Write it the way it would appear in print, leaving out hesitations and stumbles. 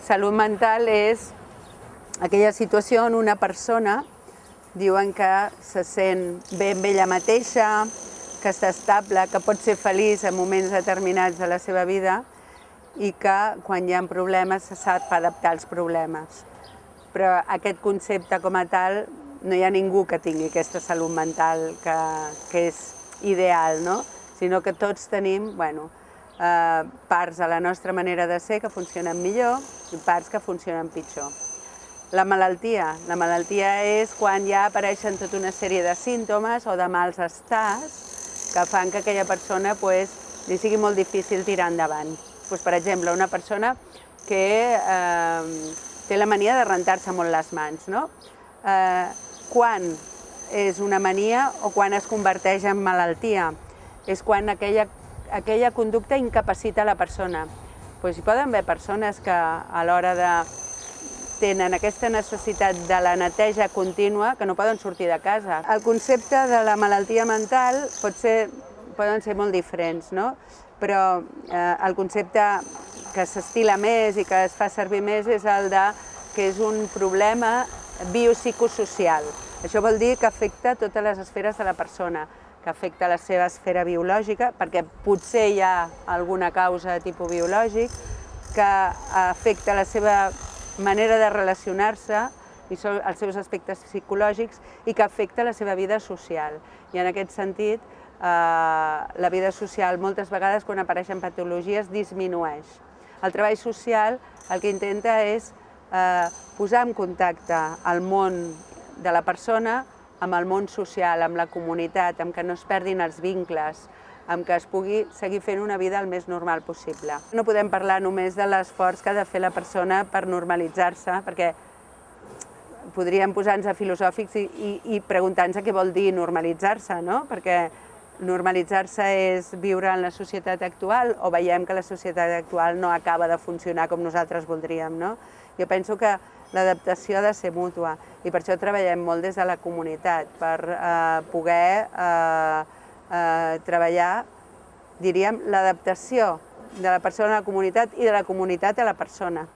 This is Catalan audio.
Salut mental és aquella situació on una persona diuen que se sent bé amb ella mateixa, que està estable, que pot ser feliç en moments determinats de la seva vida i que quan hi ha problemes se sap adaptar als problemes. Però aquest concepte com a tal, no hi ha ningú que tingui aquesta salut mental que és ideal, no? Sinó que tots tenim parts de la nostra manera de ser que funcionen millor i parts que funcionen pitjor. La malaltia és quan ja apareixen tota una sèrie de símptomes o de mals estats que fan que aquella persona li sigui molt difícil tirar endavant. Per exemple, una persona que té la mania de rentar-se molt les mans, no? Quan és una mania o quan es converteix en malaltia? És quan aquella conducta incapacita la persona. Hi poden haver persones que a l'hora de tenen aquesta necessitat de la neteja contínua que no poden sortir de casa. El concepte de la malaltia mental poden ser molt diferents, no? Però el concepte que s'estila més i que es fa servir més és el que és un problema biopsicosocial. Això vol dir que afecta totes les esferes de la persona, que afecta la seva esfera biològica, perquè potser hi ha alguna causa de tipus biològic, que afecta la seva manera de relacionar-se i els seus aspectes psicològics i que afecta la seva vida social. I en aquest sentit, la vida social moltes vegades quan apareixen patologies disminueix. El treball social el que intenta és posar en contacte el món de la persona amb el món social, amb la comunitat, amb que no es perdin els vincles, amb que es pugui seguir fent una vida el més normal possible. No podem parlar només de l'esforç que ha de fer la persona per normalitzar-se, perquè podríem posar-nos filosòfics i preguntar-nos què vol dir normalitzar-se, no? Perquè normalitzar-se és viure en la societat actual o veiem que la societat actual no acaba de funcionar com nosaltres voldríem, no? Jo penso que l'adaptació ha de ser mútua i per això treballem molt des de la comunitat, per poder treballar, diríem, l'adaptació de la persona a la comunitat i de la comunitat a la persona.